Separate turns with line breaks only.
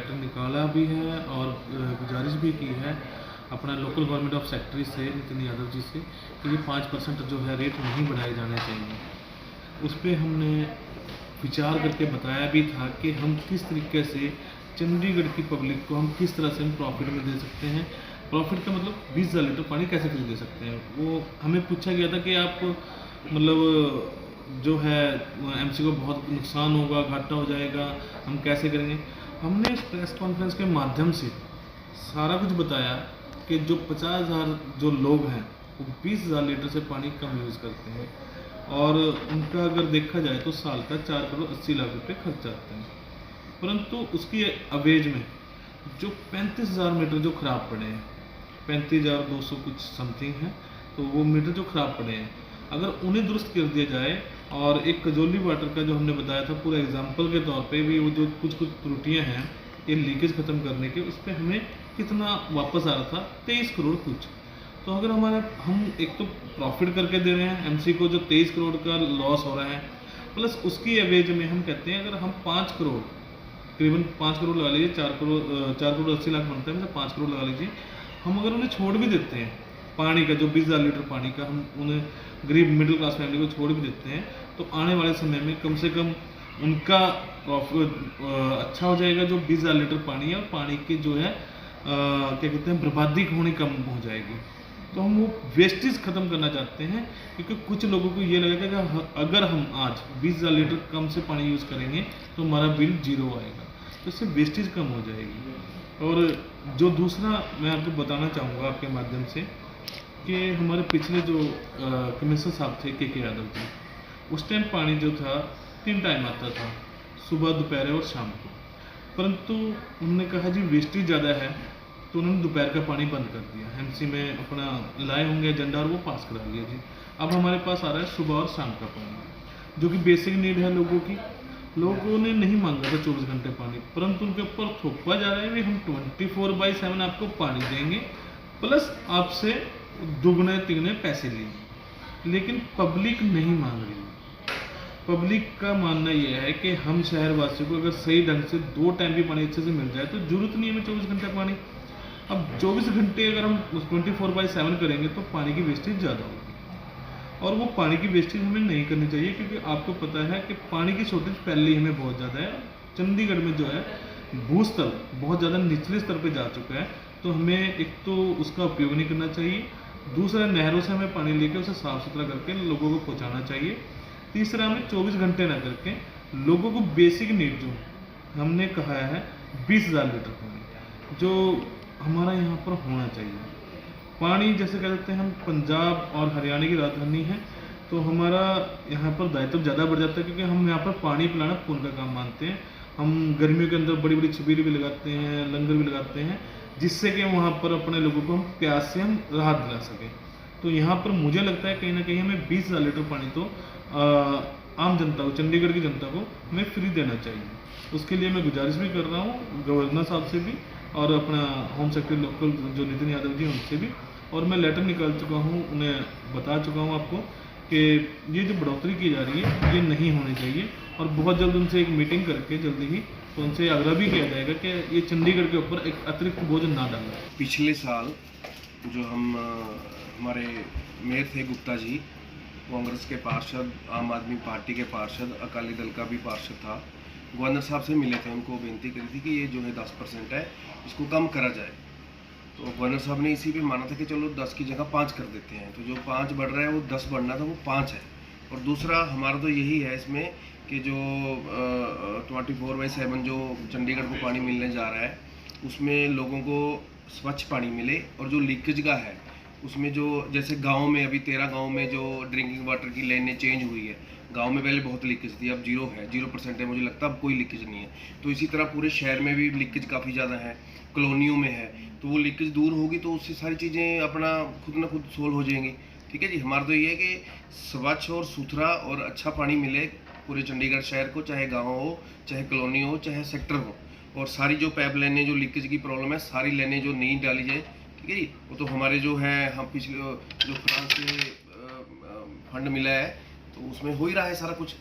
Letter निकाला भी है और गुजारिश भी की है अपना लोकल गवर्नमेंट ऑफ सेक्रेटरी से, नितिन यादव जी से, कि ये 5% जो है रेट नहीं बढ़ाए जाने चाहिए। उस पर हमने विचार करके बताया भी था कि हम किस तरीके से चंडीगढ़ की पब्लिक को हम किस तरह से हम प्रॉफिट में दे सकते हैं। प्रॉफिट का मतलब 20,000 लीटर पानी कैसे खरीद दे सकते हैं। वो हमें पूछा गया था कि आप मतलब जो है एमसी को बहुत नुकसान होगा, घाटा हो जाएगा, हम कैसे करेंगे। हमने इस प्रेस कॉन्फ्रेंस के माध्यम से सारा कुछ बताया कि जो 50,000 जो लोग हैं वो 20,000 लीटर से पानी कम यूज़ करते हैं और उनका अगर देखा जाए तो साल का 4 करोड़ 80 लाख रुपए खर्च आते हैं। परंतु उसकी अवेज में जो 35,000 मीटर जो ख़राब पड़े हैं, 35,200 कुछ समथिंग है, तो वो मीटर जो ख़राब पड़े हैं अगर उन्हें दुरुस्त कर दिया जाए और एक कजौली वाटर का जो हमने बताया था पूरा एग्जाम्पल के तौर पे भी, वो जो कुछ कुछ त्रुटियां हैं ये लीकेज ख़त्म करने के, उस पर हमें कितना वापस आ रहा था 23 करोड़ कुछ। तो अगर हम एक तो प्रॉफिट करके दे रहे हैं एमसी को, जो 23 करोड़ का लॉस हो रहा है, प्लस उसकी एवेज में हम कहते हैं अगर हम 5 करोड़ करीबन 5 करोड़ लगा लीजिए, 4 करोड़ 80 लाख बनता है, मतलब 5 करोड़ लगा लीजिए, हम अगर उन्हें छोड़ भी देते हैं पानी का जो 20,000 लीटर पानी का हम उन्हें गरीब मिडिल क्लास फैमिली को छोड़ भी देते हैं, तो आने वाले समय में कम से कम उनका प्रॉफिट अच्छा हो जाएगा। जो 20,000 लीटर पानी है और पानी की जो है क्या कहते हैं बर्बादी होनी कम हो जाएगी। तो हम वो वेस्टेज ख़त्म करना चाहते हैं, क्योंकि कुछ लोगों को ये लगेगा कि अगर हम आज 20,000 लीटर कम से पानी यूज़ करेंगे तो हमारा बिल 0 आएगा, तो इससे वेस्टेज कम हो जाएगी। और जो दूसरा मैं आपको बताना चाहूँगा आपके माध्यम से कि हमारे पिछले जो कमिश्नर साहब थे के यादव जी, उस टाइम पानी जो था 3 टाइम आता था, सुबह, दोपहर और शाम को। परंतु उन्होंने कहा जी वेस्टेज ज़्यादा है, तो उन्होंने दोपहर का पानी बंद कर दिया। एमसी में अपना लाए होंगे एजेंडा और वो पास करा लिया जी। अब हमारे पास आ रहा है सुबह और शाम का पानी, जो कि बेसिक नीड है लोगों की। लोगों ने नहीं मांगा था 24 घंटे पानी, परंतु उनके ऊपर थोपा जा रहा है कि हम 24/7 आपको पानी देंगे, प्लस आपसे दुगने तिगने पैसे लेंगे। लेकिन पब्लिक नहीं मांग रही। पब्लिक का मानना यह है कि हम शहरवासियों को अगर सही ढंग से 2 टाइम भी पानी अच्छे से मिल जाए तो जरूरत नहीं है हमें 24 घंटे पानी। अब 24 घंटे अगर हम 24/7 करेंगे तो पानी की वेस्टेज ज़्यादा होगी, और वो पानी की वेस्टेज हमें नहीं करनी चाहिए, क्योंकि आपको पता है कि पानी की शॉर्टेज पहले ही हमें बहुत ज़्यादा है। चंडीगढ़ में जो है भूस्तर बहुत ज़्यादा निचले स्तर पर जा चुका है, तो हमें एक तो उसका उपयोग नहीं करना चाहिए, दूसरा नहरों से हमें पानी लेके उसे साफ़ सुथरा करके लोगों को पहुँचाना चाहिए, तीसरा हमें 24 घंटे ना करके लोगों को बेसिक नीड जो हमने कहा है 20,000 लीटर पानी जो हमारा यहाँ पर होना चाहिए। पानी जैसे कह सकते हैं हम पंजाब और हरियाणा की राजधानी है, तो हमारा यहाँ पर दायित्व ज़्यादा बढ़ जाता है, क्योंकि हम यहाँ पर पानी पिलाना पुण्य का काम मानते हैं। हम गर्मियों के अंदर बड़ी बड़ी छबीलें भी लगाते हैं, लंगर भी लगाते हैं, जिससे कि वहाँ पर अपने लोगों को हम प्यास से हम राहत दिला सकें। तो यहाँ पर मुझे लगता है कहीं ना कहीं हमें 20,000 लीटर पानी तो आम जनता को, चंडीगढ़ की जनता को हमें फ्री देना चाहिए। उसके लिए मैं गुजारिश भी कर रहा हूँ गवर्नर साहब से भी और अपना होम सेक्रेटरी लोकल जो नितिन यादव जी उनसे भी, और मैं लेटर निकाल चुका हूँ, उन्हें बता चुका हूँ आपको कि ये जो बढ़ोतरी की जा रही है ये नहीं होनी चाहिए, और बहुत जल्द उनसे एक मीटिंग करके जल्दी ही तो उनसे आग्रह भी किया जाएगा कि ये चंडीगढ़ के ऊपर एक अतिरिक्त बोझ ना डालें।
पिछले साल जो हमारे मेयर थे गुप्ता जी, कांग्रेस के पार्षद, आम आदमी पार्टी के पार्षद, अकाली दल का भी पार्षद था, गवर्नर साहब से मिले थे, उनको बेनती करी थी कि ये जो है 10% है इसको कम करा जाए। तो गवर्नर साहब ने इसी पे माना था कि चलो 10 की जगह 5 कर देते हैं। तो जो 5 बढ़ रहा है वो 10 बढ़ना था, वो 5 है। और दूसरा हमारा तो यही है इसमें कि जो 24/7 जो चंडीगढ़ को पानी मिलने जा रहा है उसमें लोगों को स्वच्छ पानी मिले, और जो लीकेज का है उसमें जो जैसे गांव में अभी 13 गांव में जो ड्रिंकिंग वाटर की लाइनें चेंज हुई है, गांव में पहले बहुत लीकेज थी, अब 0% है, मुझे लगता है अब कोई लीकेज नहीं है। तो इसी तरह पूरे शहर में भी लीकेज काफ़ी ज़्यादा है, कॉलोनियों में है, तो वो लीकेज दूर होगी तो उससे सारी चीज़ें अपना खुद ना खुद सोल्व हो जाएंगी। ठीक है जी, हमारा तो ये है कि स्वच्छ और सुथरा और अच्छा पानी मिले पूरे चंडीगढ़ शहर को, चाहे गाँव हो, चाहे कॉलोनी हो, चाहे सेक्टर हो, और सारी जो पाइप लाइनें जो लीकेज की प्रॉब्लम है सारी लाइनें जो नहीं डाली जाए। ठीक है जी, वो तो हमारे जो है हम पिछले जो फ्रांस से फंड मिला है तो उसमें हो ही रहा है सारा कुछ।